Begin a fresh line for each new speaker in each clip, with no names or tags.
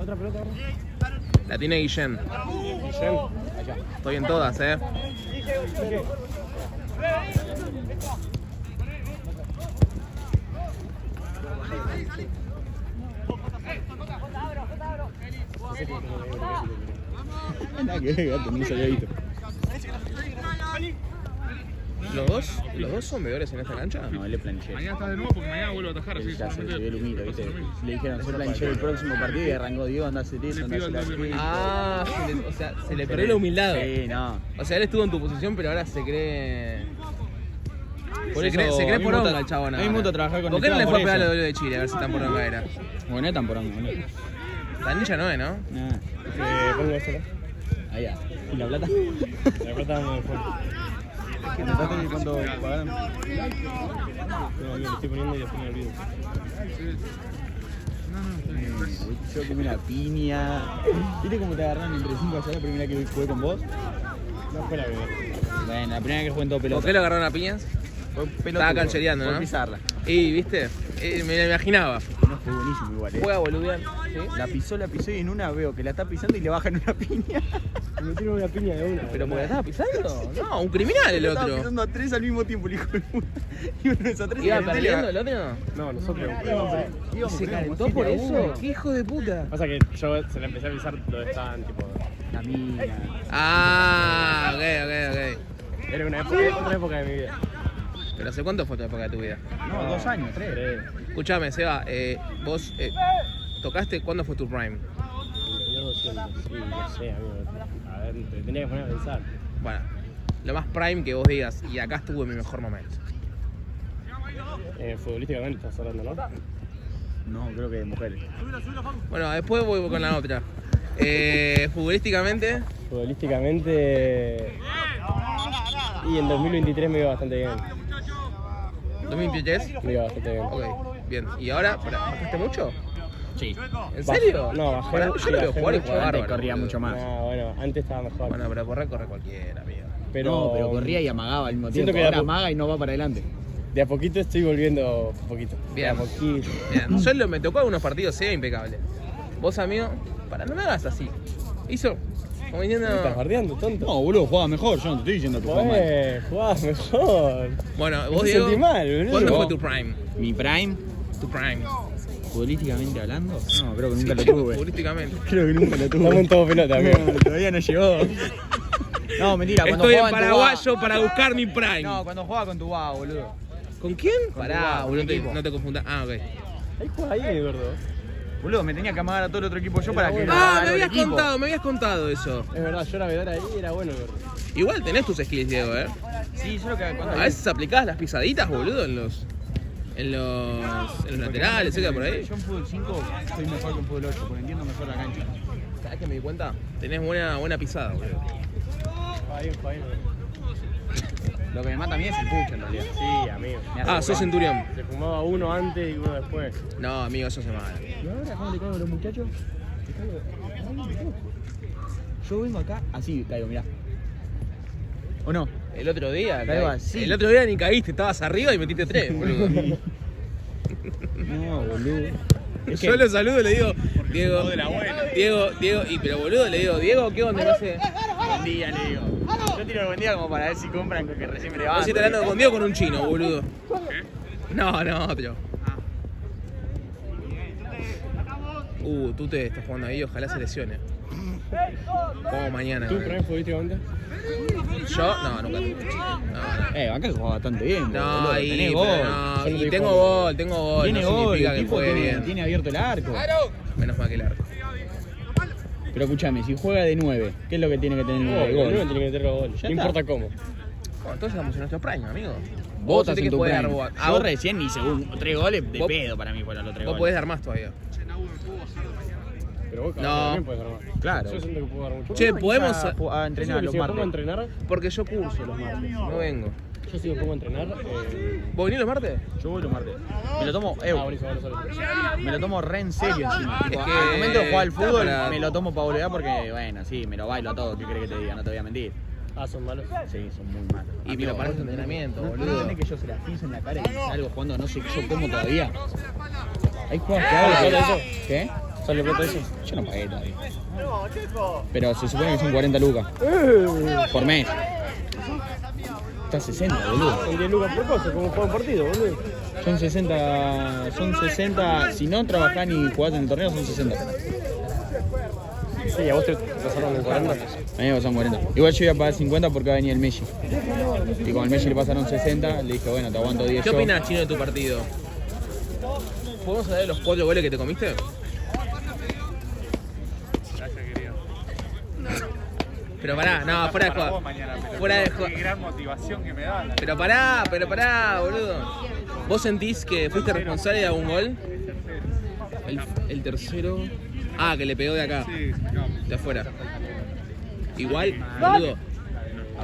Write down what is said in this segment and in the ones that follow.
otra pelota.
La tiene Guillén.
Guillén. Allá.
Estoy en todas,
Nada que ver, gato, no se había visto.
¿Los dos son mejores en esta cancha?
No, él es planchero.
Mañana estás de nuevo porque mañana vuelvo a atajar.
Él
Así
ya se
solamente
dio el humito, ¿viste? Le dijeron, soy planchero el próximo partido y arrancó, Diego, andá a hacer eso, andá a hacer aquello.
Ah, o sea, se le perdió la humildad.
Sí, no.
O sea, él estuvo en tu posición, pero ahora se cree...
Por
se
eso,
cree
a mí
por
me
onda
gusta-
el chabón
a mí me
ahora.
gusta trabajar con
¿Por
el
qué no le
chavo
fue a
por
pegar
eso?
a de Chile? A ver si tan por onda era.
Bueno, no es tan por onda, boludo.
La ninja no es, ¿no?
Nah.
pongo eso,
Allá. ¿Y la plata?
La plata no me fue.
¿Qué notaste que cuánto pagaron?
No, lo estoy poniendo y después me olvido.
Yo comí una piña. ¿Viste cómo te agarraron entre 5 allá la primera que jugué con vos?
No fue la primera.
Bueno, la primera que jugué en todo
¿Por
pelota.
qué lo agarraron a piñas?
Fue pelotudo.
Estaba canchereando,
Por
¿no?
pisarla.
Y, ¿viste? Me la imaginaba.
No, fue buenísimo igual,
Juega boludear. ¿Sí?
La pisó y en una veo que la está pisando y le bajan una piña.
Me metieron una piña de una.
¿Pero porque la estaba pisando? No, un criminal el
Le estaba
otro.
pisando a 3 al mismo tiempo, el hijo de puta. Y uno de esos 3
¿Iba perdiendo el otro?
No, nosotros.
¿Se calentó por eso? ¿Qué hijo de puta?
Pasa que yo se la empecé a avisar lo de estaban tipo.
La mina.
Ah, ok.
Era otra época de mi vida.
¿Pero hace cuánto fue tu época de tu vida?
No, 2 años, 3.
Escuchame, Seba, vos tocaste, ¿cuándo fue tu prime?
Yo 200, sí, no sé, amigo. A ver, te tenía que poner a pensar.
Bueno, lo más prime que vos digas, y acá estuve mi mejor momento.
Futbolísticamente estás hablando, ¿no?
No, creo que de mujeres.
Bueno, después voy con la otra. Futbolísticamente,
Futbolísticamente. Y en 2023 me iba bastante bien.
2023.
Me iba bastante bien.
Ok, bien. ¿Y ahora, bajaste mucho?
Sí.
¿En serio?
No, bajé.
Pará, yo lo veo
bajé
jugar y
mucho.
juega
Antes
bárbaro.
corría
boludo.
mucho más.
No, bueno, antes estaba mejor.
Bueno, pero corre cualquiera, amigo.
No, pero corría y amagaba al mismo
Siento
tiempo.
que
Ahora
la-
amaga y no va para adelante.
De a poquito estoy volviendo un poquito.
Bien.
De a poquito.
Bien, yo me tocó algunos partidos, sea impecable. Vos, amigo, no me hagas así. Hizo, como diciendo...
¿Me estás bardeando, tonto?
No, boludo, jugaba mejor. Yo no te estoy diciendo que jugaba mal.
Jugabas mejor.
Bueno,
Me
vos,
sentí
Diego,
mal, boludo.
¿cuándo fue tu prime?
Mi prime,
Tu prime.
futbolísticamente hablando, no, creo que nunca
Sí,
lo tuve.
futbolísticamente.
Creo que nunca lo
Estamos en todo pelota, amigo.
No, todavía no llegó. No, mentira, cuando
Estoy en
jugaba en
paraguayo
Tubá.
para buscar mi prime.
No, cuando jugaba con Tubá, boludo.
¿Con quién?
Con
Pará,
Tubá, con
boludo,
mi equipo.
no te confundas. Ah, ok.
Ahí juega ahí, gordo.
Boludo, me tenía que amagar a todo el otro equipo yo para que
bueno.
me
Ah,
haga
me
algo el
habías
equipo.
contado eso.
Es verdad, yo era vedor ahí y era bueno, gordo.
Igual tenés tus skills, Diego,
Sí, yo lo que
A
cuando
veces aplicás las pisaditas, boludo, en los laterales, etcétera, por ahí.
Yo en fútbol 5 soy mejor que en fútbol 8, porque entiendo mejor la cancha.
¿Sabés que me di cuenta? Tenés buena pisada, boludo.
Juega bien, gordo.
Lo que me mata a mí es el pucho en realidad.
Sí, amigo.
Me hace
Ah, sos
jugar.
centurión.
Se fumaba uno antes y uno después.
No, amigo, eso se mala.
¿Y ahora cómo le caigo a los muchachos? Yo vengo acá, así caigo, mirá. ¿O no?
El otro día,
Caigo así.
el otro día ni caíste, estabas arriba y metiste 3, boludo.
No, boludo. Es que-
Yo lo saludo y le digo, Diego, pero boludo, le digo, Diego, ¿qué onda? No sé.
Buen día, le digo. Yo tiro el buen día como para ver si compran que recién me
No
levanto.
sé si te hablando con Diego o con un chino, boludo. No, otro. Tú te estás jugando ahí, ojalá se lesione. Como mañana.
¿Tú
boludo.
primero futbolísticamente?
Yo, no, nunca tuve. No,
Acá jugaba bastante bien,
no,
boludo.
ahí,
Tenés
pero
gol.
no,
Yo no
y
te
tengo
digo
gol,
Tiene
no
gol,
significa
el
que
tipo
juegue
tiene,
bien.
tiene abierto el arco.
Menos mal que el arco.
Pero escúchame, si juega de 9, ¿qué es lo que tiene que tener el 9?
El
Gol.
uno tiene que meter los goles.
Ya
No
está.
importa cómo.
Bueno, entonces vamos en nuestro prime, amigo.
Vos estás
sentís
en
que
tu
podés
prime.
dar
Yo recién hice 3 goles de
vos-
pedo para mí fueron los 3
Vos
goles.
podés dar más todavía.
Pero vos
No.
también puedes dar más.
Claro.
Yo siento que puedo dar mucho.
Che,
más.
podemos.
A entrenar
Yo siento que
los
si me pongo a
martes.
entrenar,
Porque yo curso los martes, no vengo.
yo si me pongo a entrenar.
¿Vos venís los martes?
Yo voy los martes. Me lo tomo,
Buenísimo, vamos a ver.
me lo tomo re en serio encima. Tipo,
Es que
al momento de jugar al
está
fútbol
para-
me lo tomo para boludear porque, bueno, sí, me lo bailo a todo. ¿Qué crees que te diga? No te voy a mentir.
Ah, son malos.
Sí, son muy malos.
Y pero para este entrenamiento,
¿No
boludo.
entendés que yo se las piso en la cara y salgo jugando no sé yo cómo todavía? Hay jugadores que
¿Sabes
hablan.
eso?
¿Qué?
¿Sale plata eso?
Yo no pagué todavía. Pero se supone que son 40 lucas. Por mes. Está 60, boludo.
Son 10 lucas por cosa, como juega un partido, boludo.
Son 60, si no trabajás ni jugás en el torneo, son 60.
Sí, a vos te pasaron en 40.
A mí me pasaron 40. Igual yo iba a pagar 50 porque venía el Messi. Y con el Messi le pasaron 60, le dije, bueno, te aguanto 10
¿Qué
yo.
opinas, Chino, de tu partido? ¿Podemos hablar de los 4 goles que te comiste? Pero pará, no, fuera de juego. Fuera de juego.
Qué gran motivación que me da.
Pero pará, boludo. ¿Vos sentís que fuiste responsable de algún gol? El tercero. Ah, que le pegó de acá. De afuera. Igual, boludo.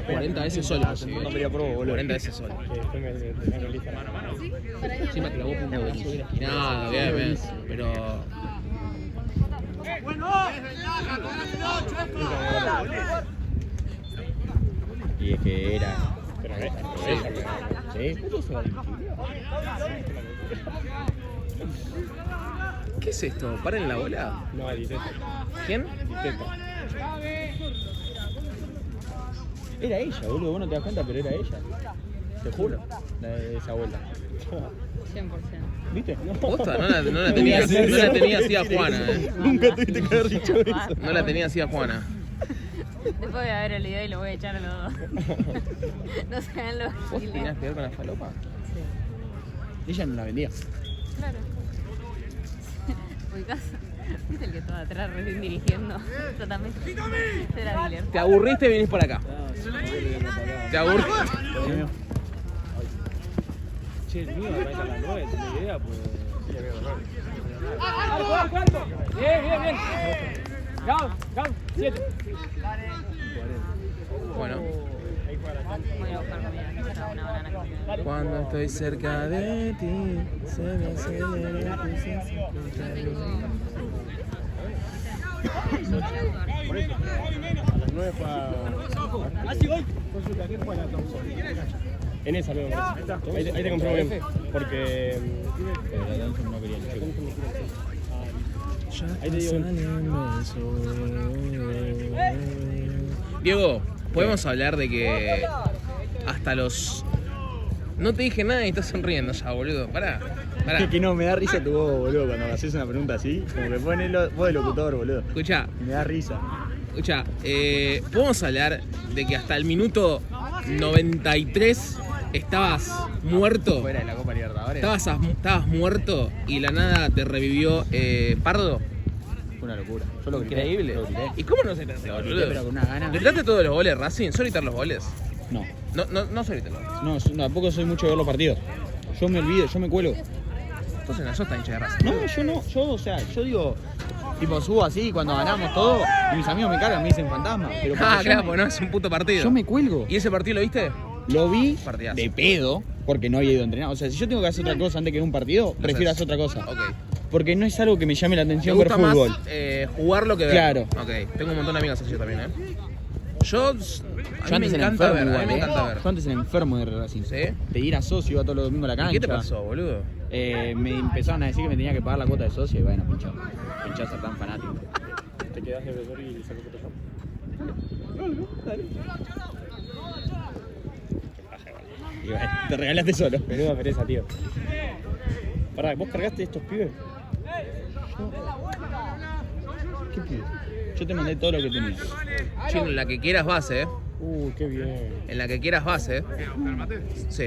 40 veces solo.
No quería probar, boludo.
40 veces solo.
Después me tengo lista.
Encima clavó un golazo bien esquinado, bien. Pero.
Y es que era.
Pero
¿Sí?
¿Qué es esto? ¿Paren la bola?
no, Diteta.
¿Quién?
Era ella, boludo. Vos no te das cuenta, pero era ella. Te juro. Esa vuelta.
100%.
¿Viste?
Posta, no la tenía así a Juana,
Nunca tuviste que haber dicho eso.
No la tenía así a Juana.
Después voy a ver el video y lo voy a echar a los dos. No se hagan los
¿Vos
giles.
tenías que ver con la falopa?
Ella no la vendía.
Claro. Ubicás. ¿Viste el que estaba atrás recién dirigiendo? Yo también. Era dealer.
Te aburriste y vinís por acá. Te aburriste.
Che, el mío me parece a las 9, ¿tenés idea? Pues.
Bien. Gao, 7.
Bueno.
Voy a buscar comida. Era una banana comida.
Cuando estoy cerca de ti, se me acelera tu
A las 9 fue a... Consulta, ¿qué fue la Thompson? En esa me parece. Ahí te compré bien. Porque...
Pero la Thompson no quería el chico.
Ahí te digo.
Diego, podemos hablar de que hasta los... No te dije nada y estás sonriendo ya, boludo. Pará.
Que no, me da risa tu voz, boludo, cuando me haces una pregunta así. Como que pone voz de locutor, boludo.
Escuchá,
Me da risa.
podemos hablar de que hasta el minuto 93 estabas muerto.
Fuera de la Copa Libertadores.
Estabas muerto y la nada te revivió Pardo.
Fue una locura. Yo lo grité.
Increíble.
Lo grité.
¿Y cómo no se te hace,
Lo grité,
boludo?
pero con una gana.
¿Gritaste todos los goles, Racing? ¿Solo gritar los goles?
No.
No solo gritar los goles.
No, tampoco soy mucho de ver los partidos. Yo me olvido, yo me cuelo.
Entonces no sos tan hincha de Racing.
No, yo no, yo digo, tipo, subo así cuando ganamos todo y mis amigos me cargan, me dicen fantasma. Pero porque yo
Claro,
me-
pues no, es un puto partido.
Yo me cuelgo.
¿Y ese partido lo viste?
Lo vi
Partidazo.
de pedo, porque no había ido a entrenar. O sea, si yo tengo que hacer otra cosa antes que ver un partido, prefiero hacer otra cosa.
Ok.
Porque no es algo que me llame la
¿Te
atención ver
gusta
fútbol.
más jugarlo que ver?
Claro.
Ok, tengo un montón de amigas así yo también, Yo
Yo
a mí me
antes era
encanta
enfermo
ver, a
igual,
mí me encanta ver.
Yo antes era enfermo de Racing.
¿Sí?
De ir a socio, iba todos los domingos a la cancha.
¿Y qué te pasó, boludo?
Me empezaron a decir que me tenía que pagar la cuota de socio y bueno, pinchó. Pinchó a ser tan fanático.
Te quedás de profesor y sacó Photoshop.
Y bueno, te regalaste solo.
Menuda pereza, tío. Pará, ¿vos cargaste estos pibes?
¿Qué pido? Yo te mandé todo lo que tenía.
Chino, en la que quieras vas,
Qué bien.
En la que quieras vas, Sí.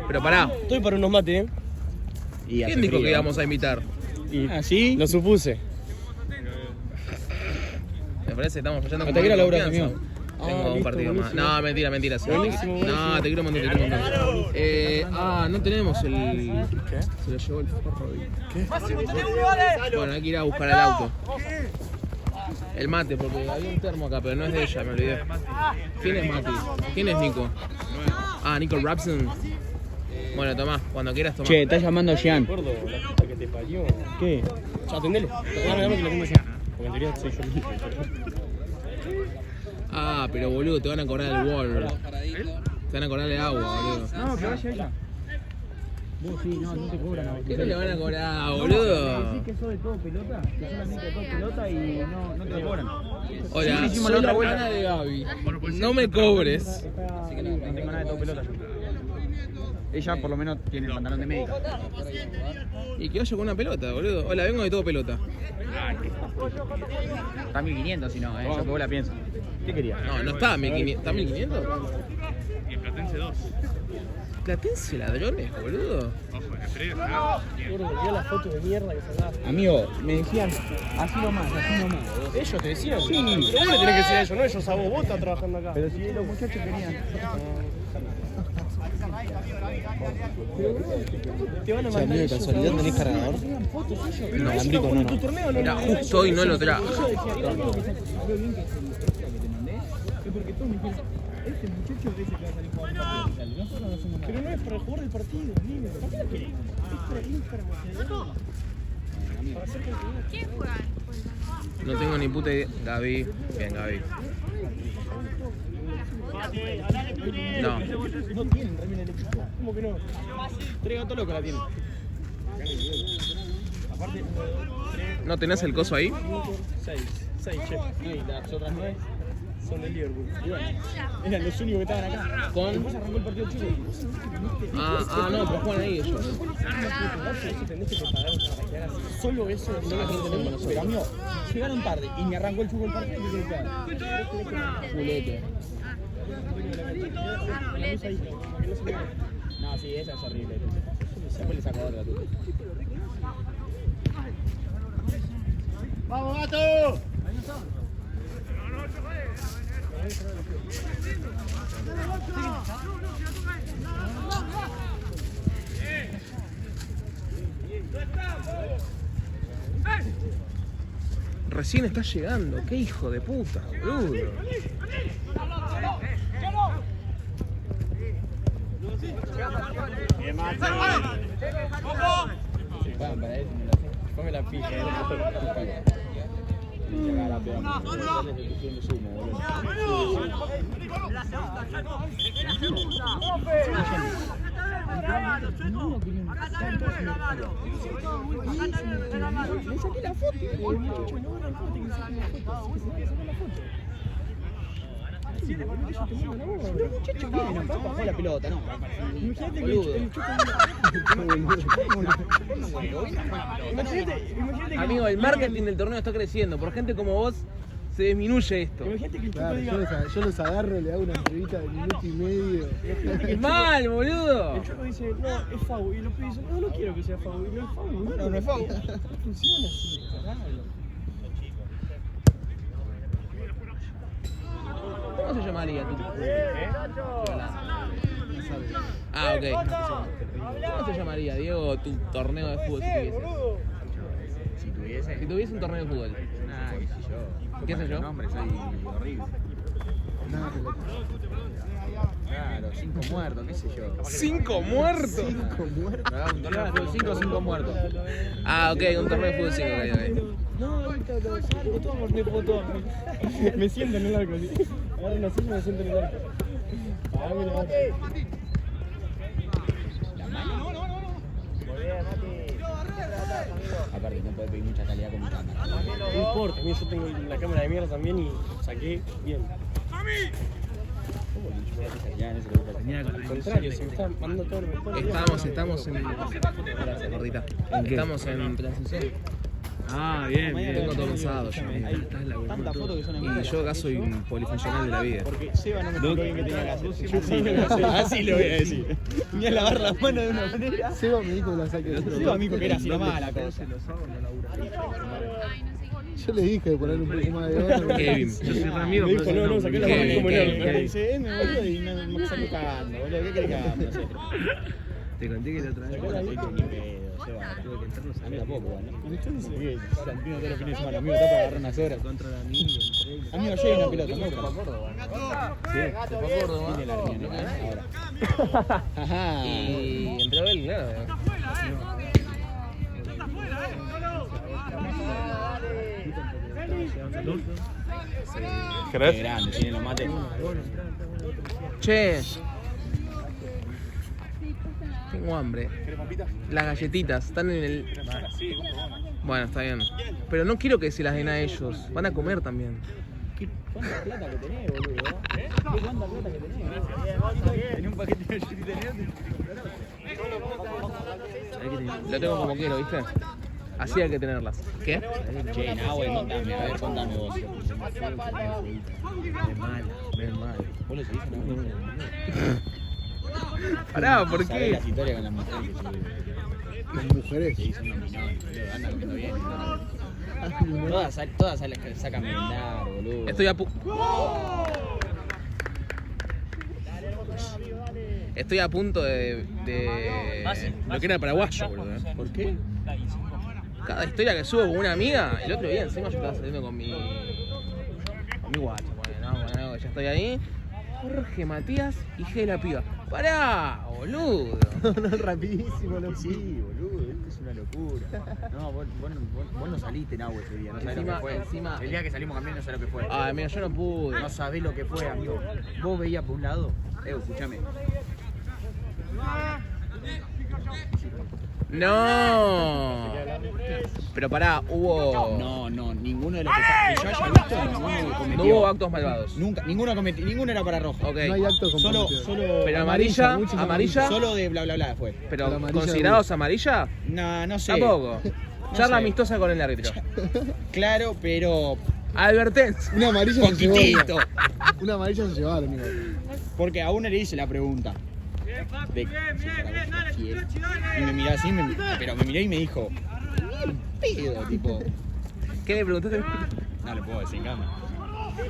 Pero pará,
Estoy para unos mates,
Y hace
¿quién dijo
frío.
que íbamos a invitar?
Y
¿Ah, sí?
lo supuse.
Me parece que estamos fallando
Hasta que era Laura
confianza.
amigo.
Tengo un
listo,
partido más.
buenísimo.
No, mentira. Sí.
Buenísimo,
No,
buenísimo.
te quiero un montón, no tenemos el... ¿Qué? Se lo llevó el forro. Bueno, hay que ir a buscar el auto. El mate, porque había un termo acá, pero no es de ella, me olvidé. ¿Quién es Mati? ¿Quién es Nico? Ah, Nico Rapson. Bueno, tomá, cuando quieras tomar.
Che, está llamando Jean.
Gordo, la puta que te parió.
¿Qué?
Ya, atendele. Dame que lo tengo ya. Porque en teoría soy yo mismo.
Ah, pero boludo, te van a cobrar el wall. Te van a cobrar el agua, boludo.
No, que vaya ella. Vos sí, no te cobran a vos.
¿Qué no le van a cobrar, boludo?
Decís que sos de todo pelota, que solamente de todo pelota y no te lo cobran.
Hola,
hicimos
soy
la otra
la
vuelta.
hermana de Gaby. No me cobres.
Así que no tengo nada de todo pelota yo. Ella por lo menos tiene el pantalón de médica.
Y que vaya con una pelota, boludo. Hola, vengo de todo pelota.
Está 1500 si no, yo que vos la pienso. ¿Qué querías?
No, no está a 1500. ¿Está a 1500?
Y en Platense 2.
Platense ladrones, boludo.
Ojo, en el predio.
Yo las fotos de mierda que sacaba.
Amigo, me decían, así nomás.
Ellos te decían. Sí. Pero vos le tenés que decir a ellos, no ellos a vos. Vos estás trabajando acá.
Pero si los muchachos querían.
Te van a mandar
de casualidad tenés cargador. Inalámbrico no. Mira, justo hoy no lo trajo.
Es porque todos me dijeron, este muchacho dice que va a salir jugando partido. Nosotros no hacemos nada.
Pero no es para jugar el partido, amigo. ¿Para qué lo querés? Es para el Instagram. Para hacer contenido.
¿Quién juega?
No tengo ni puta idea. Gaby. Bien, Gaby. No.
No tienen remera del equipo.
¿Cómo que no?
Tres gatos locos la tienen. Aparte,
¿No tenés el coso ahí?
6, che.
y las otras 9
Son del Liverpool.
y bueno, eran los únicos que estaban acá.
Con.
Después arrancó el partido chico.
Ah, no, pero juegan ahí ellos.
Eso tenés que preparar para que hagas solo eso. No la gente no conoce.
Pero amigo, llegaron tarde y me arrancó el fútbol partido y me quedé claro. Fulete. No, sí, esa es horrible. Después le sacó otra tú.
¡Vamos, gato!
Recién está llegando. Qué hijo de puta, boludo.
Bien, Maxi.
Se pagan para eso, me la sé. Ponme la pija, y llega la peor. Le saqué la foto y el muchacho no era el foto que saqué la foto. Sí, le pongo que yo te mando la voz. Los muchachos vienen acá para jugar la pelota, no. Imagínate que el Imagínate
Amigo, el marketing del torneo está creciendo. Por gente como vos se disminuye esto.
Imagínate que el chico
Claro,
diga.
yo los agarro, le hago una entrevista de minuto y medio.
¡Mal, boludo!
El chico dice, no, es FAU. Y los pibes dicen, no quiero que sea FAU. Y no es FAU.
No es FAU.
No funciona así, carajo.
¿Cómo se llamaría tu? Ah, ok. ¿Cómo se llamaría, Diego, tu torneo de fútbol
Si tuviese.
si tuviese un torneo de fútbol?
Nah, qué sé yo.
¿Qué sé yo?
Nombre, soy horrible. Claro, 5 muertos, qué sé yo.
¿5 muertos?
5 muertos. Un torneo de fútbol 5 o 5 muertos.
Ah, ok, un torneo de fútbol 5, ok.
No, ahorita lo salgo todo, me pongo todo. Me siento en el arco, así. Agarro una silla y me siento en el arco. Ah, mira.
¿La mano? Aparte, no puede pedir mucha calidad con mi cámara.
No importa, mira, yo tengo la cámara de mierda también y saqué bien.
Ya en ese lugar.
Al contrario, se me están mandando todo lo mejor.
Estamos en. Gracias, gordita. Estamos en transición.
Ah, bien,
Tengo todo pensado ya.
Tantas fotos que son en
Y yo acá soy un polifuncional de la vida.
Porque Seba no me explicó bien que tenía que hacer. Yo sí lo voy a hacer. Así lo voy a decir. Ni a lavar las manos de una manera.
Seba me dijo que la saque de otro.
Seba me dijo que era así nomás la cosa.
Yo le dije de poner un poco más de oro.
Kevin. Yo soy Ramiro,
Me dijo, no, saqué la mano como
Kevin.
el
Dice, me boludo y no me está tocando, boludo. ¿Qué querés que hagamos nosotros?
Te conté que la otra vez.
Ni pedo, Seba. A mí tampoco, ¿no? Porque Santino todos los fines de semana. Amigo, está para agarrar unas horas.
Contra la amiga,
Amigo, yo hay una pelota, ¿no?
Sí, se fue a Córdoba.
Tiene la reunión, ¿no? Ahora. Ajá.
Y entró él, claro.
Qué grande, tiene los mates.
Che. Tengo hambre. Las galletitas están en el... Bueno, está bien. Pero no quiero que se las den a ellos. Van a comer también.
¿Cuánta plata que tenés, boludo? ¿Cuánta plata que tenés? Tenés un paquete de galletitas.
Lo tengo como quiero, ¿viste? Así hay que tenerlas. ¿Qué?
Che, Nahue, contame, a ver, contame vos.
Es mal.
¿Vos lo seguís o no?
Pará, ¿por
¿Sabés
qué?
las historias con las mujeres?
Las mujeres.
Sí, son dominadas, boludo, anda comiendo bien. Todas sacan merendar, boludo.
Estoy a punto de lo que era paraguayo, boludo.
¿Por qué?
Cada historia que subo con una amiga, el otro día encima yo estaba saliendo con mi guacho, bueno, ya estoy ahí. Jorge, Matías y G de la piba. ¡Pará, boludo!
No, rapidísimo, loco.
Sí, boludo, esto es una locura. No, vos no saliste en agua ese día, no sabés lo que fue. El día que salimos también no sabés lo que fue.
Ay, amigo, yo no pude.
No sabés lo que fue, amigo. Vos veías por un lado. Escúchame.
¡No! Pero pará, hubo...
No, ninguno de los que yo haya visto, ninguno cometió.
No hubo actos malvados.
Nunca, ninguno era para rojo.
Ok.
No hay acto
Solo,
comprometido.
Pero amarilla,
muchas
amarilla,
solo de bla bla bla fue.
pero
Pero amarilla
considerados amarilla,
No sé.
tampoco. Charla
sé.
amistosa con el árbitro.
Claro, pero
Advertencia.
Una amarilla se
poquitito.
llevaron. Una amarilla se llevaron, amigo.
Porque a uno le hice la pregunta. De, y me miró así, pero me miró y me dijo, bien pedo, tipo.
¿Qué le preguntaste?
No le puedo decir en cámara.
¿Qué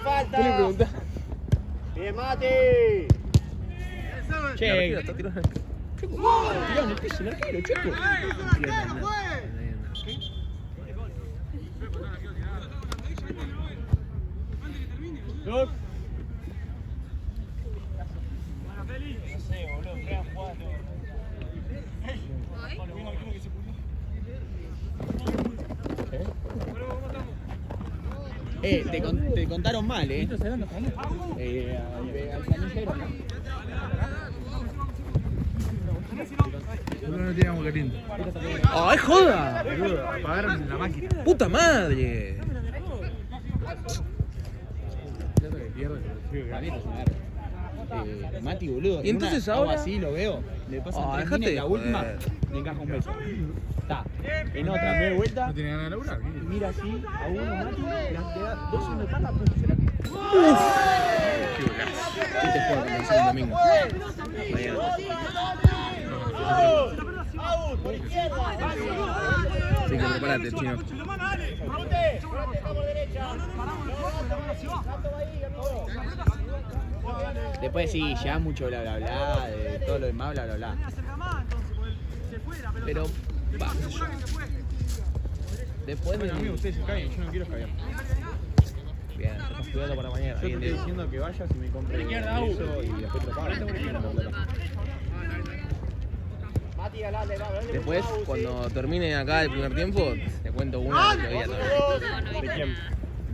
le preguntaste?
¡Bien, Mati!
Che,
Está tirando.
tiró en el piso el arquero, chico. Te contaron mal, al canillero acá.
No tiene agua caliente.
¡Ay, joda!
Boludo, apagaron la máquina.
¡Puta madre!
Mati, boludo.
¿Y entonces
una,
ahora?
así lo veo. Le pasan 3
dejate
líneas y
de
la última
joder.
le encaja un beso. Está. En otra, me doy vuelta.
No tiene ganas de laburar.
Y mira así a uno, Mati, le da 2 segundos de pata, pum, se la quita.
¿Qué te puedo comenzar el domingo? Así que prepárate, chino.
Después sí, ya mucho bla bla bla, de todo lo demás bla bla bla.
Pero, va, qué sé yo. Después de...
Amigo, ustedes se caen, yo no quiero escabiar.
Bien, estás estudiando para mañana.
Yo te
Bien,
estoy
bien.
diciendo que vayas y me compres eso y después te lo pago.
Después, cuando termine acá el primer tiempo, te cuento una que veía también.
¿De quién?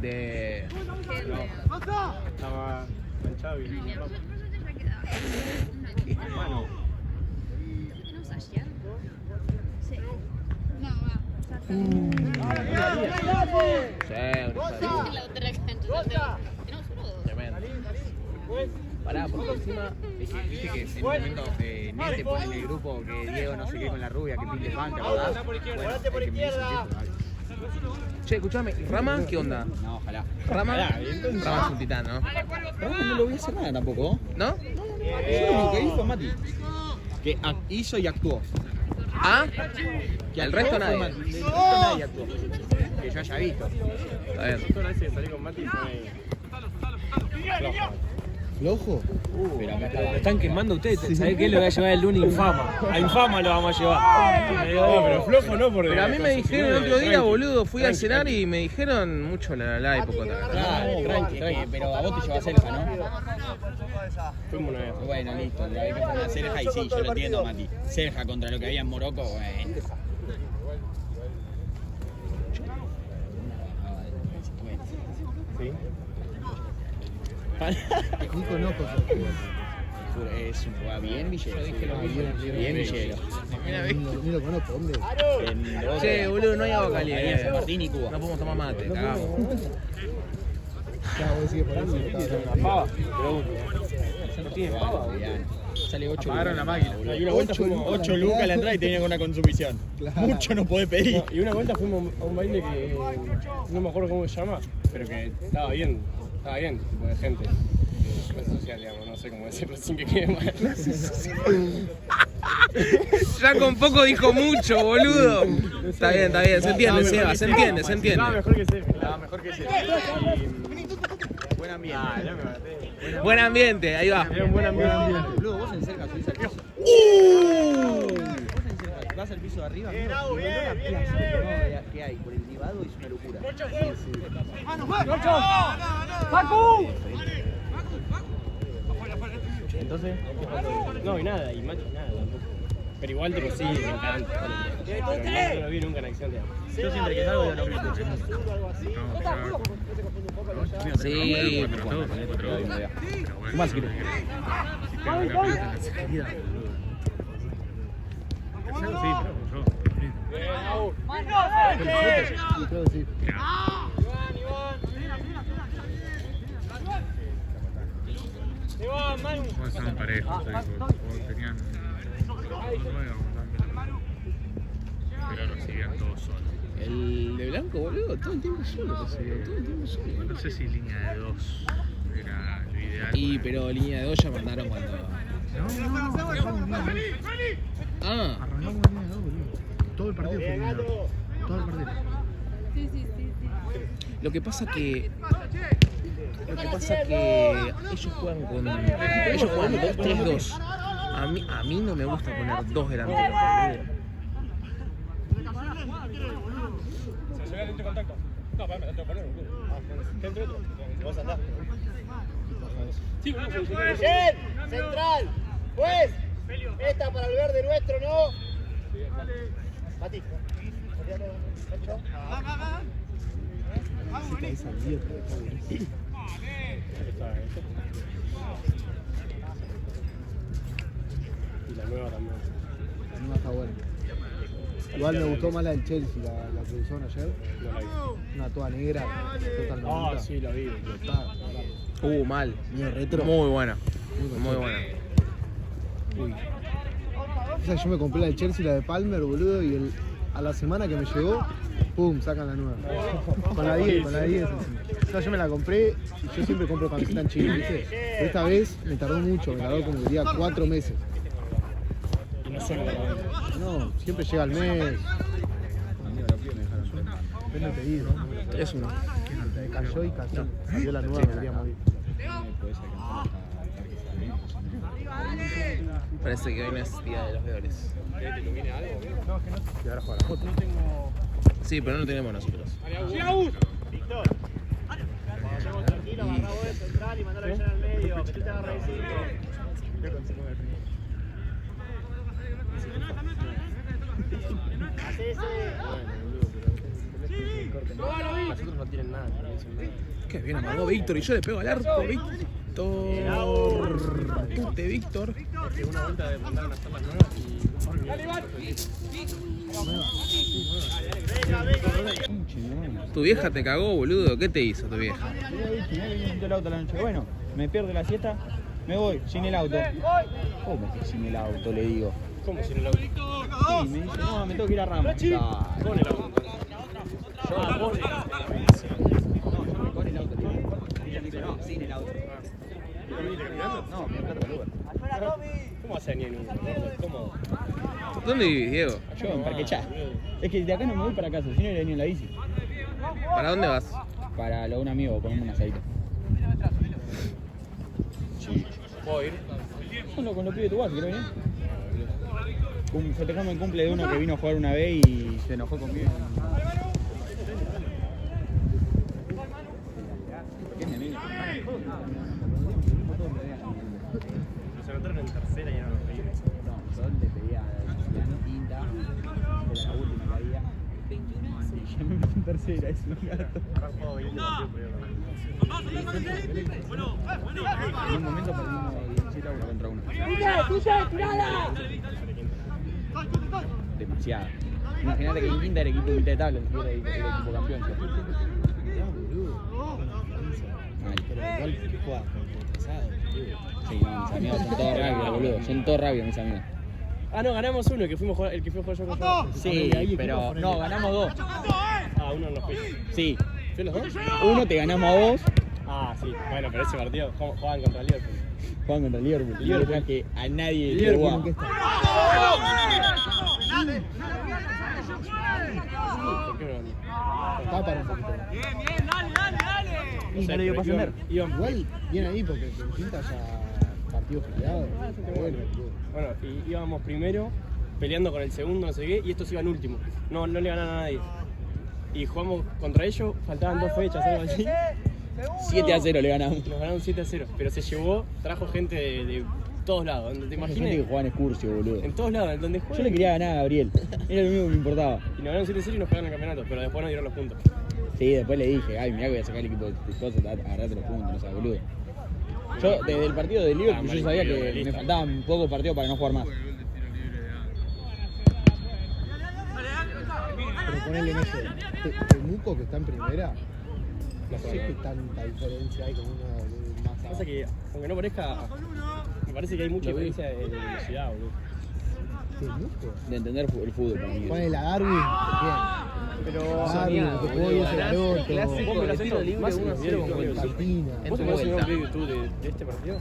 De...
Estaba manchado y...
Bueno. ¿Tenemos ayer? Sí. No, va.
Sí,
La otra cancha. Tenemos uno.
tremendo. Pará, porque encima...
Viste que en un momento Nete pone en el grupo que Diego no sé qué con la rubia, que pinte pan, ¿te acordás? Bueno, el que me dice eso,
Che, escuchame, ¿Rama qué onda?
no, ojalá.
¿Rama?
Ojalá, entonces-
Rama es un titán, ¿no?
Rama no lo voy a hacer nada tampoco.
¿No?
Yo lo que hizo Mati. Que hizo y actuó.
¿Ah?
Que
El
actuó
resto
fue
nadie.
Mati. El resto nadie actuó. Que yo haya visto.
Está bien.
Toda la vez que salí con Mati fue...
¿Flojo?
Pero acá está.
Lo están quemando ustedes, ¿sabés qué? Lo voy a llevar el lunes Infama. A Infama lo vamos a llevar.
No, pero flojo no, porque...
Pero a mí me dijeron el otro día, boludo, fui a cenar y me dijeron mucho la y poco atrás.
Claro, tranqui, pero a vos te llevas Selja, ¿no?
Fuimos una vez.
Bueno, listo, la vez que fue a Selja y sí, yo lo entiendo, Mati. Selja contra lo que había en Morocco, bueno.
Sí.
Y conozco esos juegos.
Es un jugador bien Villero. Bien Villero.
Ni lo conozco, ¿dónde?
Che, boludo, no hay agua
Ahí en San
caliente.
Martín y Cuba.
No podemos tomar mate, cagamos.
Claro, vos decís por eso.
Una pava. No tiene pava, boludo.
Sale 8
Apagaron la máquina.
Y una vuelta fuimos
8 lucas la entrada y tenía con una consumición.
Claro.
Mucho no podés pedir.
No, y una vuelta fuimos a un baile que no me acuerdo cómo se llama, pero que estaba bien, tipo de gente. Clase social, digamos, no sé cómo decirlo sin que quede mal.
Ya con poco dijo mucho, boludo. Está bien, se entiende, Seba, se entiende.
Estaba mejor que ese.
Buen ambiente.
Buen ambiente, ahí va.
Era un buen ambiente.
Boludo, vos en cerca subís al piso. Vos en cerca vas al piso de arriba. Bien, ¿qué hay? Por el Nevado es una locura.
Entonces, no, y nada, y macho, nada tampoco. Pero igual, tipo, sí, me encanta. Pero no lo vi nunca en acción, digamos.
Yo siempre que salgo lo grito.
Sí,
Más grito.
Creo que sí.
Estaban parejos, tenían 9, pero lo seguían todos solos.
El de blanco, boludo, todo el tiempo solo.
No sé si línea de 2 era lo ideal.
Y pero línea de 2 ya mandaron cuando. Ah,
Arrancamos en línea de 2, boludo. Todo el partido fue línea de 2. Todo el partido.
Sí.
lo que pasa que ellos juegan con 2-3-2. A mí no me gusta poner 2 delanteros, boludo.
¿Se llega dentro de contacto? No, para, me tengo que poner, dentro otro. Vos andás. Sí, bueno,
¡Bien! ¡Central! ¡Pues! Esta para el verde nuestro, ¿no? Mati.
Esa mierda, está buenísimo.
Y la nueva también.
La nueva está buena. Igual me gustó más la del Chelsea, la que usaron ayer.
No la vi.
Una toda negra, total
Ah, sí, la vi.
Mal.
Medio retro.
Muy buena. Muy buena.
Uy. O sea, yo me compré la de Chelsea y la de Palmer, boludo, y a la semana que me llegó, pum, sacan la nueva. Con la 10, con la 10. O sea, yo me la compré y yo siempre compro camiseta en Chile, ¿viste? Pero esta vez me tardó mucho, me tardó como diría 4 meses.
Y no solo la venta.
No, siempre llega al mes. Depende del pedido, ¿no?
Es uno.
Cayó y cayó. Salió la nueva, me quería morir.
Parece que hoy no es día de los peores.
Y ahora juega la foto.
Sí, pero no lo tenemos nosotros.
Víctor. Vamos tranquilo, agarra vos de central y mandar a Villano al medio. Metiste a agarrar el 5. Hacé ese.
Nosotros no tienen nada.
Qué bien amagó Víctor y yo le pego al arco, Víctor. Pute, Víctor.
Que una vuelta de mandar unas tapas nuevas y...
Tu vieja te cagó, boludo. ¿Qué te hizo tu vieja?
El auto a la noche. Bueno, me pierdo la siesta, me voy sin el auto. ¿Cómo que sin el auto? Le digo.
¿Cómo sin el auto?
Sí, me dice, no, me tengo que ir a Ramos. Dale.
Con el auto.
Con el auto. Y ella me dice, no, sin el auto. No, me pierdo el Uber.
¿Cómo hace ni en uno? ¿Cómo?
¿Dónde vivís, Diego?
Yo en Parque Chá. Es que de acá no me voy para casa, si no iría ni en la bici.
¿Para dónde vas?
Para lo de un amigo, comerme un asadito. Sí.
¿Puedo ir?
Solo con los pibes de tu bar, ¿querés venir? Festejamos el cumple de uno que vino a jugar una vez y se enojó conmigo. ¿Qué es mi amigo?
Se anotaron en tercera y eran los pibes.
No, yo le pedía la tinta, era la última que había. Y yo me metí en tercera, es un gato.
Ahora puedo venir de partido, pero...
En un momento perdimos 1 contra 1. Demasiado. Imagínate que en quinta era equipo mitad de tabla, ni siquiera era equipo campeón. ¿Sí?
Pero igual que juega con pesado, boludo.
Sí, no, mis amigos son todos rápidos, boludo. Son todos rápidos, mis amigos.
Ah, no, ganamos uno, el que fue a jugar yo con yo.
Sí, pero no, ganamos 2.
Ah, uno no fue.
Sí,
¿Fue los dos?
uno te ganamos a vos,
Ah, sí. Bueno, pero ese partido jugaban contra el Liverpool.
juegan contra el Liverpool. Liverpool que a nadie le
Liverpool,
jugaba.
¿en qué está?
¿Por qué no ganó?
Está para un poquito.
Y no le dio para ascender.
Igual, bien ahí porque en quinta ya partido generado. Bueno, boludo.
Bueno, y íbamos primero, peleando con el segundo, no sé qué, y estos iban último. No le ganaron a nadie. Y jugamos contra ellos, faltaban 2 fechas, algo así.
7-0 le ganamos.
Nos ganaron 7-0, pero se llevó, trajo gente de todos lados, ¿te
Gente que
imaginas?
jugaba en Excursio, boludo.
En todos lados, en donde juegan.
Yo le quería ganar a Gabriel. Era lo único que me importaba.
Y nos ganaron 7-0 y nos pegaron el campeonato, pero después nos dieron los puntos.
Sí, después le dije, ay, mirá que voy a sacar el equipo de cosas, agarrate los puntos, no sé, boludo. Yo, desde el partido de Liverpool, yo sabía que me faltaban pocos partidos para no jugar más.
Pero ponele en eso. Temuco que está en primera. No sé qué tanta diferencia hay con uno más
Pasa que, aunque no parezca, me parece que hay mucha diferencia en velocidad, boludo.
Temuco.
De entender el fútbol para mí.
Ponele a Darwin, bien.
Pero,
Darwin, que jugó bien ese Garoto.
Clásico de tiro libre 1-0 con
Palpina.
Palpina.
¿Vos
En
te
tu
podés
vuelta.
un tú de este partido?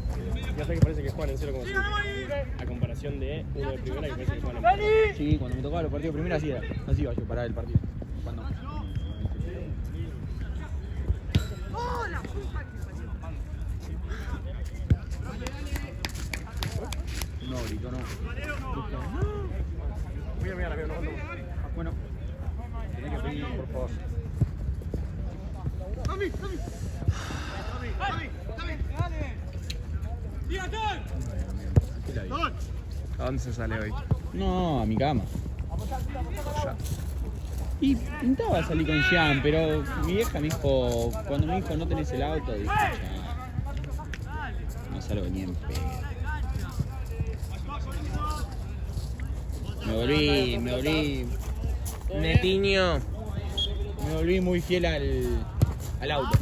Ya sé que parece que juegan en 0,5. A comparación de uno de primera que parece que juegan en 0,5.
Sí, cuando me tocaba los partidos primero así era. Así iba yo parar el partido. Cuando... No, gritó no.
Mira, no cuento.
Bueno, tenés que pedir, por favor.
¿A dónde se sale hoy?
No, a mi cama. Y pintaba salir con Jean, pero mi vieja me dijo, cuando me dijo no tenés el auto, dije, ya, no salgo ni en pedo. Me volví muy fiel al auto.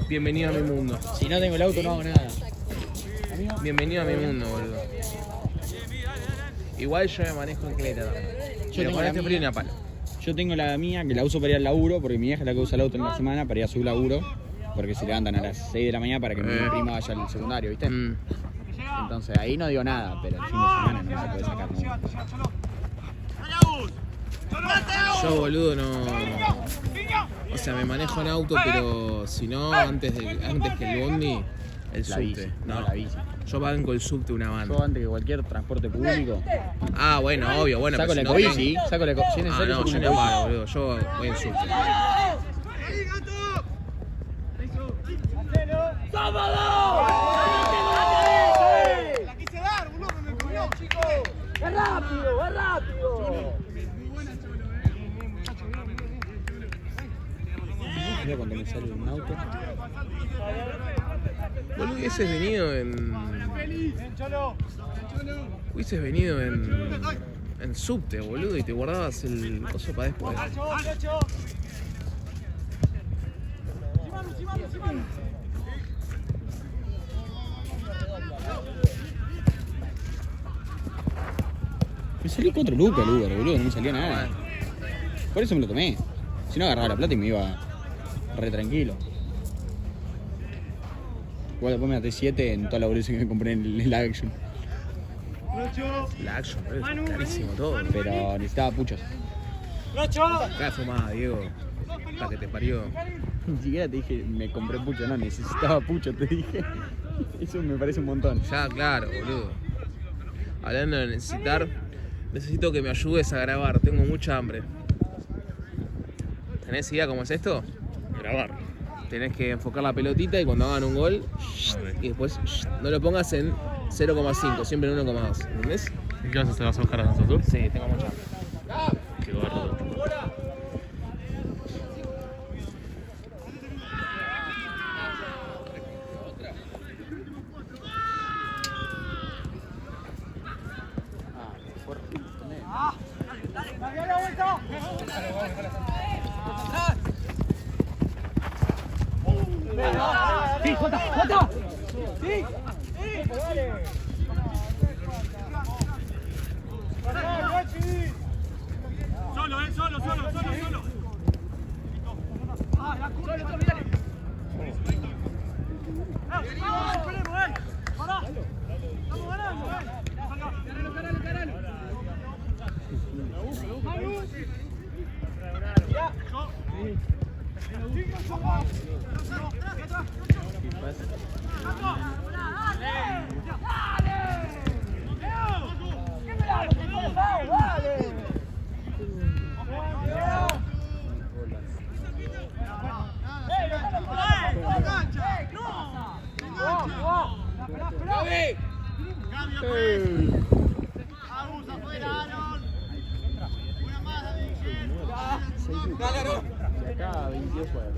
Bienvenido a mi mundo.
Si no tengo el auto no hago nada.
Bienvenido a mi mundo, boludo. Igual yo me manejo en cleta también. Pero
tengo
con
la
este
mía.
frío ni a palo.
Yo tengo la mía, que la uso para ir al laburo, porque mi vieja es la que usa el auto en la semana para ir a su laburo, porque se levantan a las 6 de la mañana para que mi prima vaya al secundario, ¿viste? Entonces ahí no digo nada, pero el fin de semana no se puede sacar nunca.
Yo, boludo, no. O sea, me manejo en auto, pero si no, antes que el bondi, el
La bici,
subte.
no, la bici.
Yo banco el subte una banda.
Yo antes que cualquier transporte público,
Ah, bueno, obvio, bueno.
saco
pero
la
si no,
ecobici, saco la ecobici. Si es
Ah,
necesario,
no,
saco
yo
una
ni a
ecobici.
palo, boludo. Yo voy en subte.
Mira cuando me sale un auto.
Boludo, hubieses venido en subte, boludo, y te guardabas el coso para después.
Me salió 4 lucas el Uber, boludo, no me salía nada. Por eso me lo tomé. Si no agarraba la plata y me iba re tranquilo. Igual después me gasté 7 en toda la bolsa que me compré en la Action.
La Action, boludo, es carísimo todo.
Pero necesitaba puchos.
Acá fumada, Diego. Para que te parió.
Ni siquiera te dije, me compré pucho, no, necesitaba pucho, te dije. Eso me parece un montón.
Ya, claro, boludo. Hablando de necesitar, necesito que me ayudes a grabar. Tengo mucha hambre. ¿Tenés idea cómo es esto?
Grabar.
Tenés que enfocar la pelotita y cuando hagan un gol, y después no lo pongas en 0,5, siempre en 1,2. ¿Entendés?
¿En qué vas a buscar a San Sur?
Sí, tengo mucha hambre.
Qué gordo.
¡Sí, Jota! ¡Jota! ¡Sí!
Solo, solo. Abusa afuera, Aaron. Una más, David.
Dale, Aaron.
Acá 22 juega,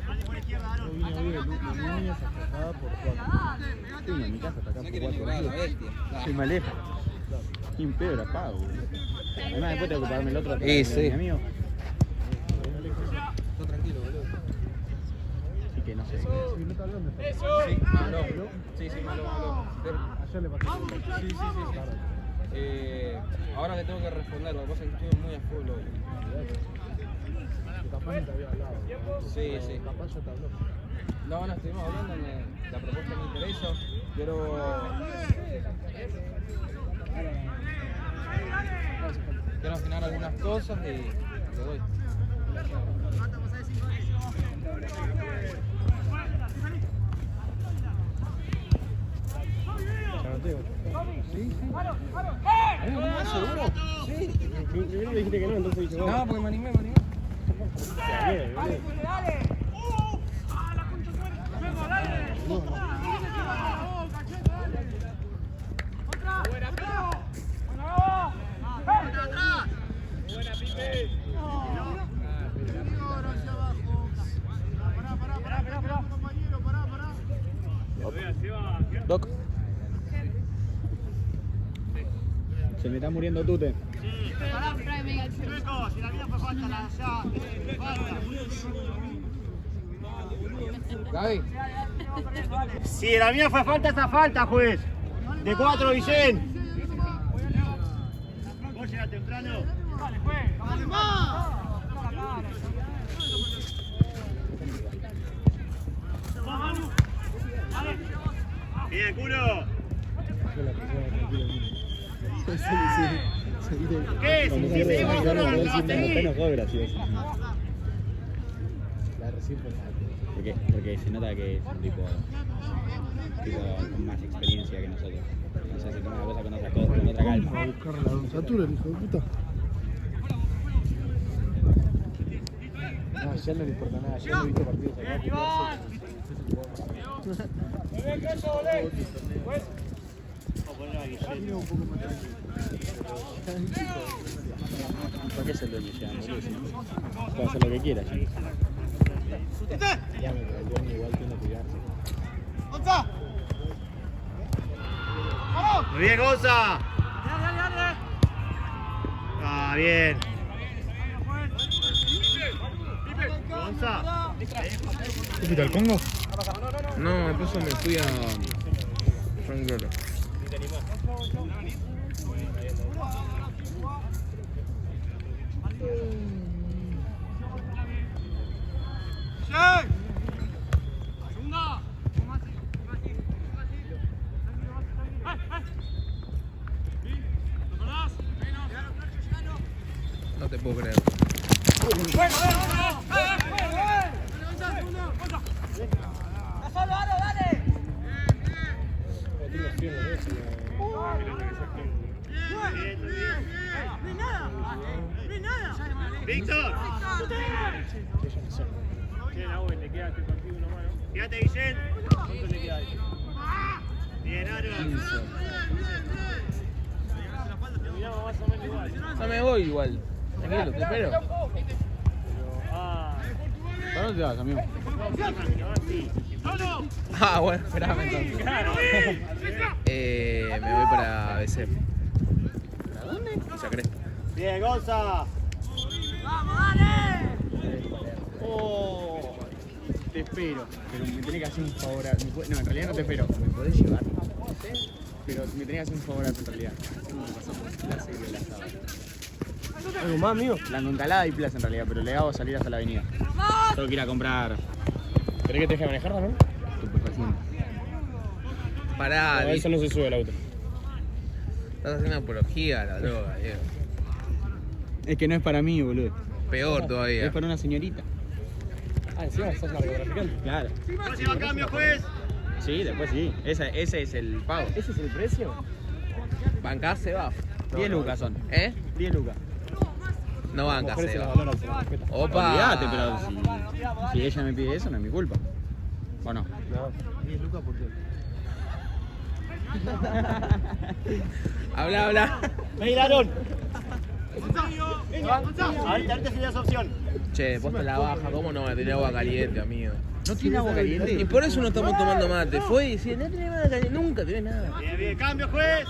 Dale por izquierda, Aaron.
Vine a ver los niños acá por 4. Sí, en mi casa está acá
No
por
quieren
4.
jugar a la bestia.
Soy más lejos. Sin pedo la pago. Además después tengo que pagarme el otro.
Sí.
Mi amigo.
Está tranquilo, boludo.
Así que no sé.
Sí, no está hablando.
Sí, malo. Sí, malo.
Ayer le pasó.
Sí. Ahora le tengo que responder, lo que pasa es que estuve muy a full hoy.
Capaz no te había hablado.
Sí.
Capaz ya te habló.
No, estuvimos hablando, la propuesta me interesa, quiero afinar algunas cosas y lo doy.
¿Seguro? Sí. Primero me dijiste que no, entonces dije,
No, porque me animé.
Doc. Se me está muriendo Tute.
Chicos, si la vida fue falta, la ya. Falta.
Gaby.
Si la mía fue falta, esta falta, juez. De 4, Vicente. ¿Vos llegás temprano? Dale, juez. Dale, más. Bien, culo. ¿Qué es?
Cuando
Sí,
pierde,
seguimos,
cuando
no,
está enojado, gracioso.
La recién fue.
Porque se nota que es un tipo con más experiencia que nosotros. Entonces se toma la cosa con otra calma.
A buscar la dentatura, el hijo de puta. No, ya no le importa nada, ya no he visto partidos acá.
¿Para qué se lo llevan, boludo? Puede hacer lo que quiera.
Ya me trajeron igual que no cuidarse.
Muy bien, Gonza. Ah, bien. Gonza.
¿Tú fuiste al Congo?
No, después me fui a Frank Roller. No te puedo creer.
Víctor.
Le queda este partido una mano.
Fíjate, Guillén.
¿Cuánto le queda ahí?
Bien, Aaron.
Terminamos más o menos igual.
No me voy igual. Tranquilo, te espero.
¿Para dónde te vas, amigo?
Ah, bueno, esperame entonces. Me voy para BC.
¿Para dónde?
Se cresta.
Bien, Gonza.
Oh, te espero, pero me tenés que hacer un favor. No, en realidad no te espero. ¿Me podés llevar? Pero me tenés que hacer un favor en realidad. Tengo que pasar por Plaza y Vela sábado.
¿Algo más, amigo?
La Concalada y Plaza en realidad, pero le hago salir hasta la avenida. Tengo que ir a comprar
¿Querés que te deje manejar también?
estupefacientes.
Pará,
No, eso no se sube al auto.
estás haciendo apología a la droga, Diego.
Es que no es para mí, boludo.
Peor
Es
todavía.
para una señorita.
Ah, encima sos narcotraficante.
Claro.
Próximo cambio, juez.
Sí, después sí. Ese es el pago.
¿Ese es el precio?
Bancás se va.
10 lucas son. 10 lucas.
No bancas
Mujeres
se
se las
va.
valoran, se las respetan.
Opa.
Olvídate, pero si ella me pide eso, no es mi culpa. ¿O no?
No.
10 lucas por qué.
Habla.
Vení, Larón. Ahorita se da esa opción.
Che, posta la baja, ¿cómo no va a tener agua caliente, amigo?
¿No tiene agua caliente?
Y por eso no estamos tomando mate. Fue y decía, no tenés nada caliente, nunca tenés nada.
Bien, bien. Cambio, juez.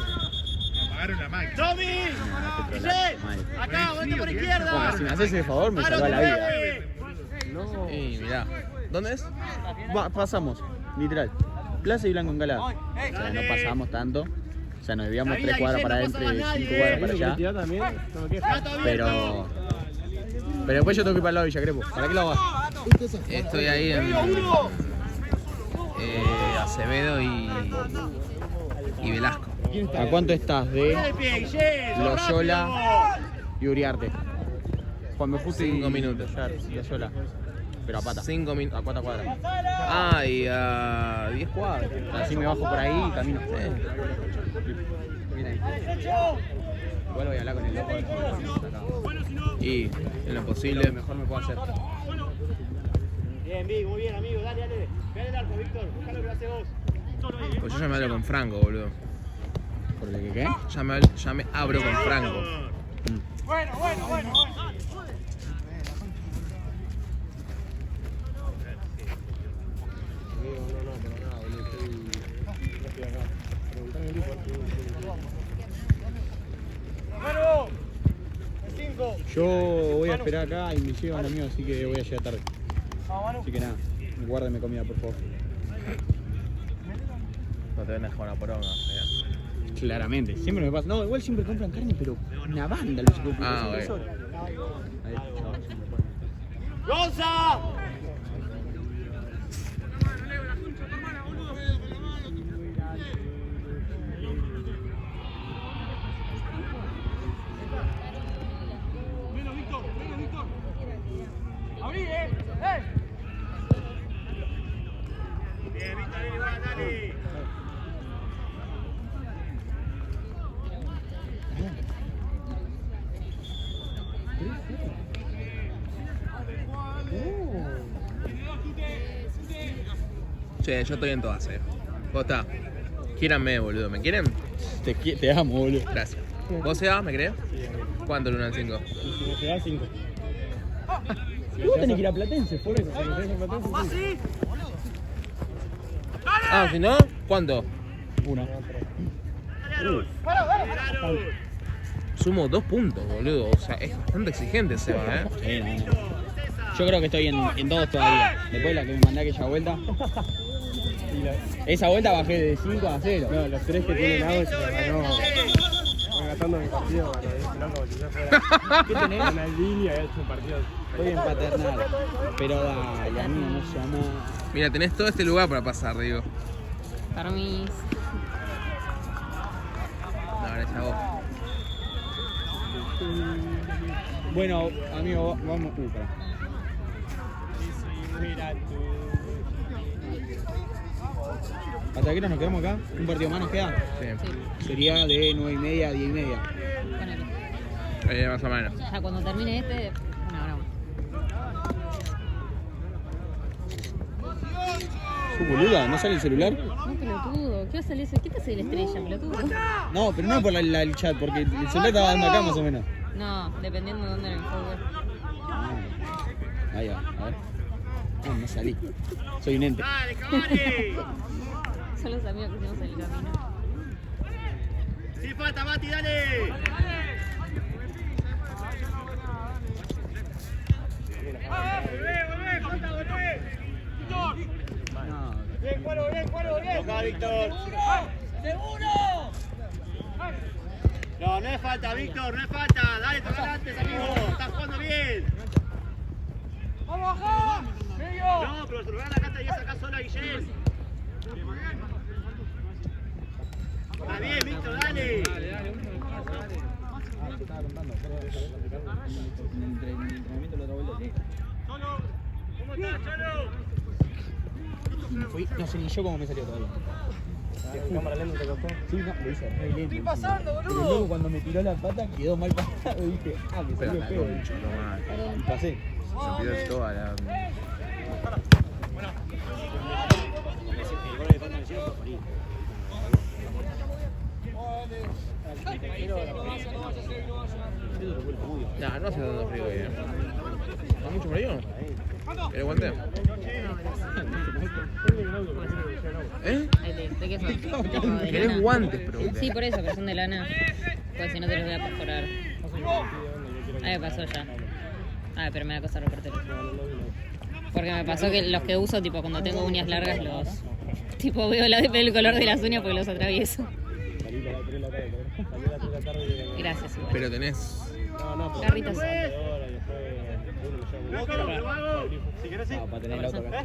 Apagaron la máquina.
Tommy. Guille. Acá, vuelta por izquierda.
Bueno, si me haces ese favor, me salva la vida.
No.
Y mirá. ¿Dónde es?
Pasamos, literal. Plaza y Blanco Encalada. O sea, no pasamos tanto. O sea, nos debíamos 3 cuadras para adentro y 5 cuadras para allá.
Tirar también, no me quejo.
Pero después yo tengo que ir para el lado de Villa Crespo. ¿Para qué lo hagas?
Estoy ahí en Acevedo y Velasco.
¿A cuánto estás de
Dale pie, Guille.
Loyola y Uriarte? Juan me puse
5 minutos.
Loyola. Pero a pata.
5 minutos.
A 4 cuadras.
Ah, y a 10 cuadras.
Así me bajo por ahí y camino. Mira ahí. Igual voy a hablar con el loco a ver si me saca.
Y en lo
Lo
posible.
que mejor me puedo hacer.
Bien, Vic, muy bien, amigo. Dale, dale. Ve el arco, Víctor. Busca lo que hace vos.
Pues yo ya me hablo con Franco, boludo.
¿Por el que qué?
Ya me abro con Franco.
Bueno. 5.
Yo voy a esperar acá y me llevan amigos, así que voy a llegar tarde. Así que nada, guárdame comida, por favor.
No te vengas con una poronga.
Claramente, siempre me pasa. No, igual siempre compran carne, pero una banda los supermercados.
Ah,
siempre
bueno.
sobra. Ahí, chao, siempre.
¡Gonza! Bien, Víctor, igual, dale.
Che, yo estoy en todas, Posta. Quíranme, boludo. ¿Me quieren?
Te amo, boludo.
Gracias. ¿Vos, Seba, me crees? ¿Cuánto el 1 al 5?
Si me llegás 5.
Y vos tenés que ir a Platense, por eso.
Si me llegás a Platense, sí.
Ah, si no, ¿cuánto?
Una.
Sumo 2 puntos, boludo. O sea, es bastante exigente, Seba,
Sí, no. Yo creo que estoy en 2 todavía. Después de la que me mandé aquella vuelta. Esa vuelta bajé de 5 a 0.
No, los 3 que tienen agua se ganó. Estoy gastando mi partido para que loco, si yo fuera
¿Qué tenés?
Ronaldinho había hecho un partido.
Estoy en paternal. Pero dale, a mí no se llama.
Mira, tenés todo este lugar para pasar, digo.
Permis.
No, gracias a vos.
Bueno, amigo, vamos. Pará. ¿Hasta qué hora nos quedamos acá? ¿Un partido más nos queda?
Sí.
Sería de 9:30 a 10:30.
Ponele.
Más o menos.
Ya cuando termine este, una hora más.
Boluda, ¿no sale el celular?
No, pelotudo. ¿Qué va a salir eso? ¿Qué te hace la estrella, pelotudo?
No, pero no por el chat, porque el celular estaba dando acá más o menos.
No, dependiendo de dónde en el forward.
Ahí va, a ver. No, no salí. Soy un ente.
Dale, Cavani.
Son los amigos que hicimos el camino.
Sí, falta, Mati, dale. No, no es falta, Víctor, no es falta. Dale, toca antes, amigo. Estás jugando bien. ¡Vamos, baja! No, pero se lo van a la cata y es acá sola, Guillén. Está bien, Víctor, dale. ¿Cómo estás, Cholo?
No sé ni yo cómo me salió todavía.
¿Cámara lenta te costó?
Sí, no, lo hice re lento. ¡Estoy pasando, boludo! Pero luego cuando me tiró la pata quedó mal pasado y dije, me salió feo. Y pasé.
Se pidió toda la... No, no hace tanto frío hoy, ¿No mucho frío? ¿Querés guante? ¿Eh?
¿De qué son?
¿Querés guantes, pero?
Sí, por eso, pero son de lana. Pues si no te los voy a perforar. Me pasó ya. Pero me da cosa repartirlos. Porque me pasó que los que uso, tipo cuando tengo uñas largas, los... Tipo veo el color de las uñas porque los atravieso. Gracias, igual.
Pero tenés...
Garritas.
Para tener el auto acá.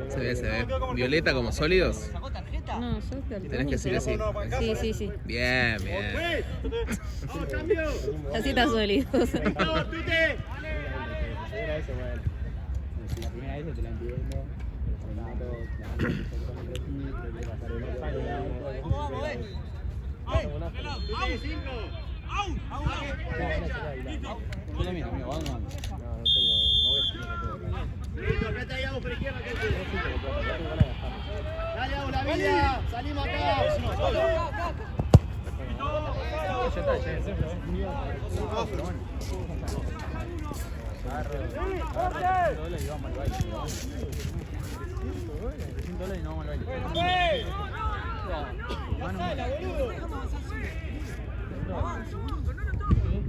Se ve. ¿Violeta como sólidos?
No, sos
Tenés que decir así.
Sí.
Bien.
Así está sólido.
La primera vez te la entiendo. Yo también, amigo, vamos.
Listo, vete ahí, vamos por izquierda. Dale, hago la vida. Salimos acá.
Ya está, pero bueno. $100 y vamos al baile. $100 y no vamos al baile.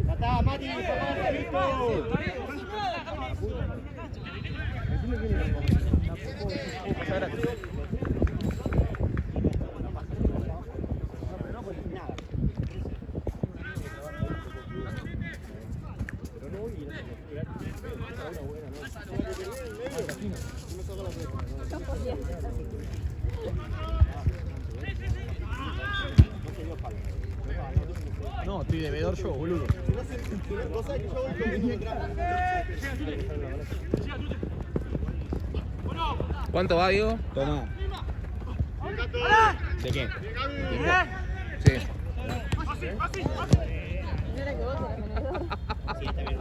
Ya está, Mati, listo.
No, estoy de vedor yo, boludo.
¿Cuánto va, Diego?
Toma. ¿De qué?
Sí.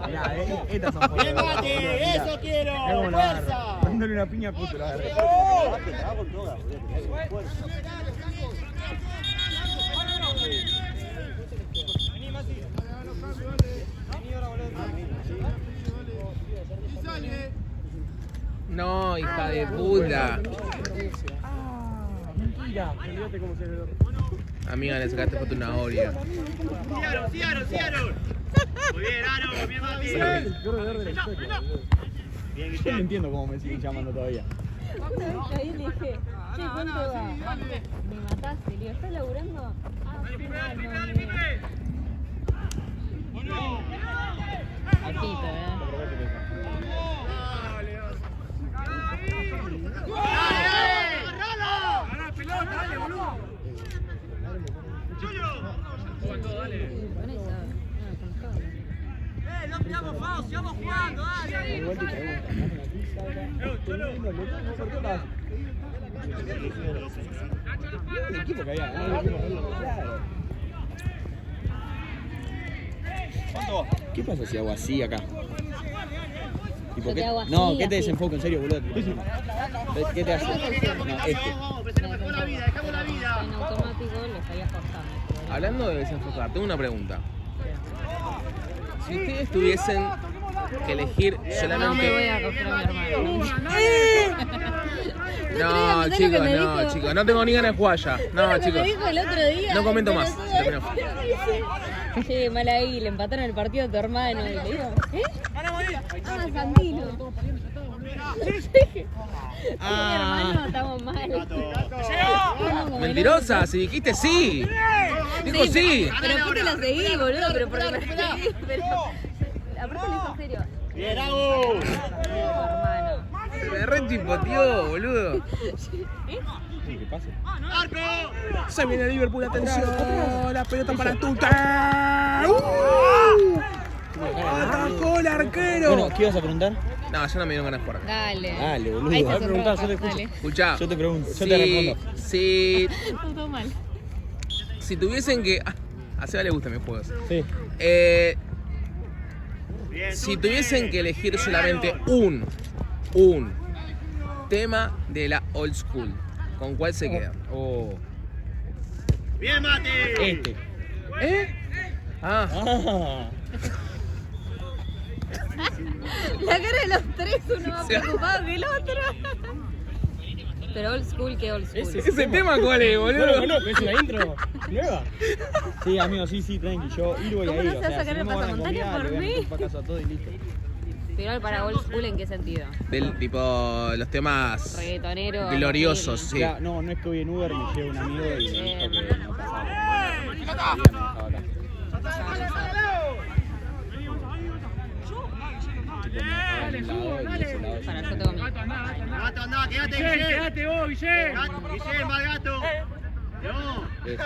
Mirá, estas son fotos.
¡Bien, Mati! ¡Eso quiero! ¡Fuerza!
Dándole una piña puto, la verdad.
No, hija de puta.
Mentira.
Amiga, le sacaste foto una Oreo.
Sí, Aaron. Muy bien, Aaron. Bien, Mati.
Yo no entiendo cómo me siguen llamando todavía.
Ahí le dije, che, ¿cuánto va? Me mataste, le digo, ¿estás laburando? Altito,
¡No tiramos FAO! ¡Sigamos jugando! ¡Dale!
El equipo que había, ¿no? Claro. ¿Qué pasa si hago así acá? Tipo, ¿qué? No, ¿qué te desenfoco? En serio, boludo. ¿Qué te hace? No,
Vamos, dejamos la vida.
En automático le estaría forzando.
Hablando de desenfocar, tengo una pregunta. Si ustedes tuviesen que elegir solamente...
No me voy a coger a mi hermano.
No, chicos, no tengo ni ganas de jugar ya. No, chicos.
Me dijo el otro día.
No comento más. Se terminó.
Che, mal ahí, le empataron el partido a tu hermano. Y le digo, ¿eh? Ah, Santino. Mi hermano, estamos mal.
Mentirosa, si dijiste sí. Dijo sí.
Pero ¿por qué la seguí, boludo? Pero porque la seguí. Pero aparte lo hizo en serio.
Bien, Agus.
Hermano.
Se me re chipoteó, boludo.
¿Qué pasa?
¡Arco!
Se viene Liverpool, atención. La pelota para Tuta. ¡Atacó el arquero!
Bueno, ¿qué ibas a preguntar?
No, yo no me dieron ganas de jugar.
Dale.
Dale, boludo.
Ahí
A ver,
está
preguntá, yo te
escucho.
escucho.
Escuchá.
Yo te pregunto, yo te respondo.
Si
Todo mal.
si tuviesen que... a Seba le gustan mis juegos.
Sí.
Si tuviesen que elegir solamente un tema de la old school, ¿con cuál se quedan?
Oh.
Bien, Mati.
Este.
Ah,
Ah.
La cara de los tres, uno más preocupado que el otro. Pero old school, ¿qué old school?
¿ese tema cuál es,
No lo
boludo?
conozco, es una intro nueva.
Sí, amigo, sí, tranqui. Yo ir voy
¿Cómo
a ir.
no se vas a sacar
si
el
no me van a
pasamontaña
convidar,
por
le voy a
mí?
meter pa' casa todo y listo.
Pero para old school, ¿en qué sentido?
Del tipo, los temas
Reggaetonero.
gloriosos, sí.
Claro, no es que voy en Uber, me lleva un amigo y me dijo que no pasaba.
Para, yo tengo mi.
Gato, andá, quédate, Guillén. Quédate vos, Guillén. Guillén, mal gato. No.
El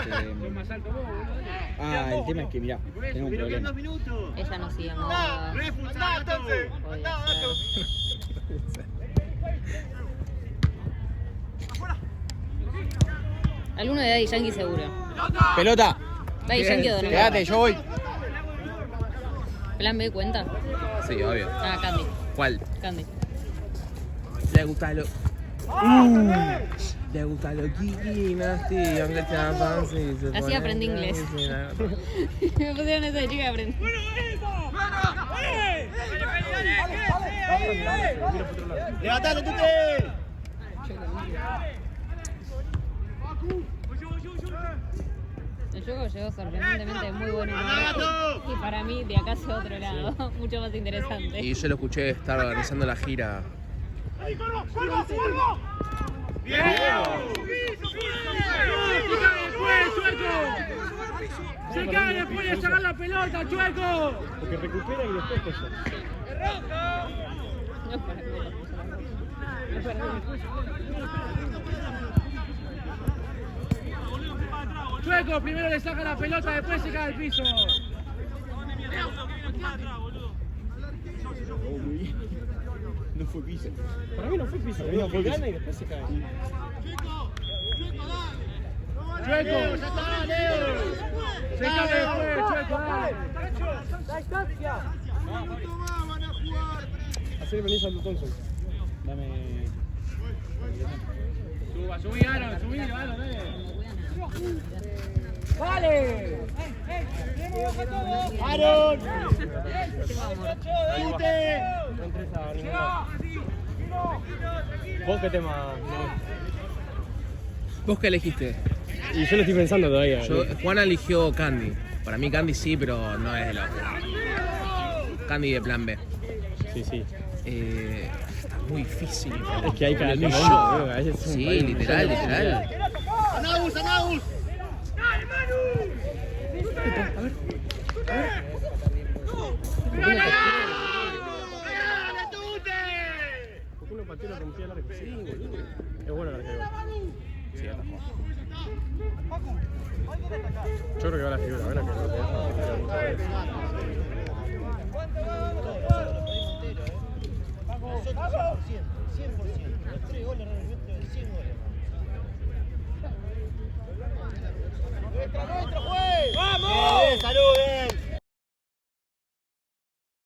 tema es que, mirá, tengo un
Pero quedan 2
problema.
minutos.
Ella no sigue moda.
Refusá, gato.
Podía ser. Alguno de Daddy Yankee seguro.
¡Pelota!
Daddy Yankee o Don Omar.
Quédate, yo voy.
Plan B cuenta.
Sí, obvio.
Ah, Candy.
¿Cuál?
Candy.
Le gusta lo... le gusta lo Kiki Nasty, aunque sea fancy.
Así aprendí inglés. Me pusieron esa de chica y aprendí.
Levantate, Tute.
El juego llegó sorprendentemente muy buen humor. Y para mí, de acá hacia otro lado, mucho más interesante.
Y yo lo escuché estar organizando la gira.
Bien.
Se cae después de sacar la pelota, Chueco.
Porque recupera y después eso.
No, para mí.
Chueco primero le saca la pelota, después se cae al piso.
No fue piso.
Para mí no fue piso,
no fue
que
piso.
gana y después se cae.
Chueco. Se cae después, Chueco, dale.
Hacer venir a Thompson.
Dame.
Subí, Aaron, subí, Aaron, ¡Vale!
Aaron.
No entres a ningún lado. ¿Vos qué tema?
¿Vos qué elegiste?
Y yo lo estoy pensando todavía.
Juana eligió Candy. Para mí Candy sí, pero no es de la... Candy de plan B.
Sí.
Está muy difícil.
Es que hay cada
El
tema
millón.
uno, boludo, a veces es un
Sí,
país,
literal.
Anagus, Anagus.
¿Por qué no pateó la rompía larga? Sí, boludo. Es bueno la larga. Sí, atajó. Yo creo que va la figura, ven acá.
Nosotros 100%. Los 3 goles realmente de 100 goles. ¡Nuestra, juega!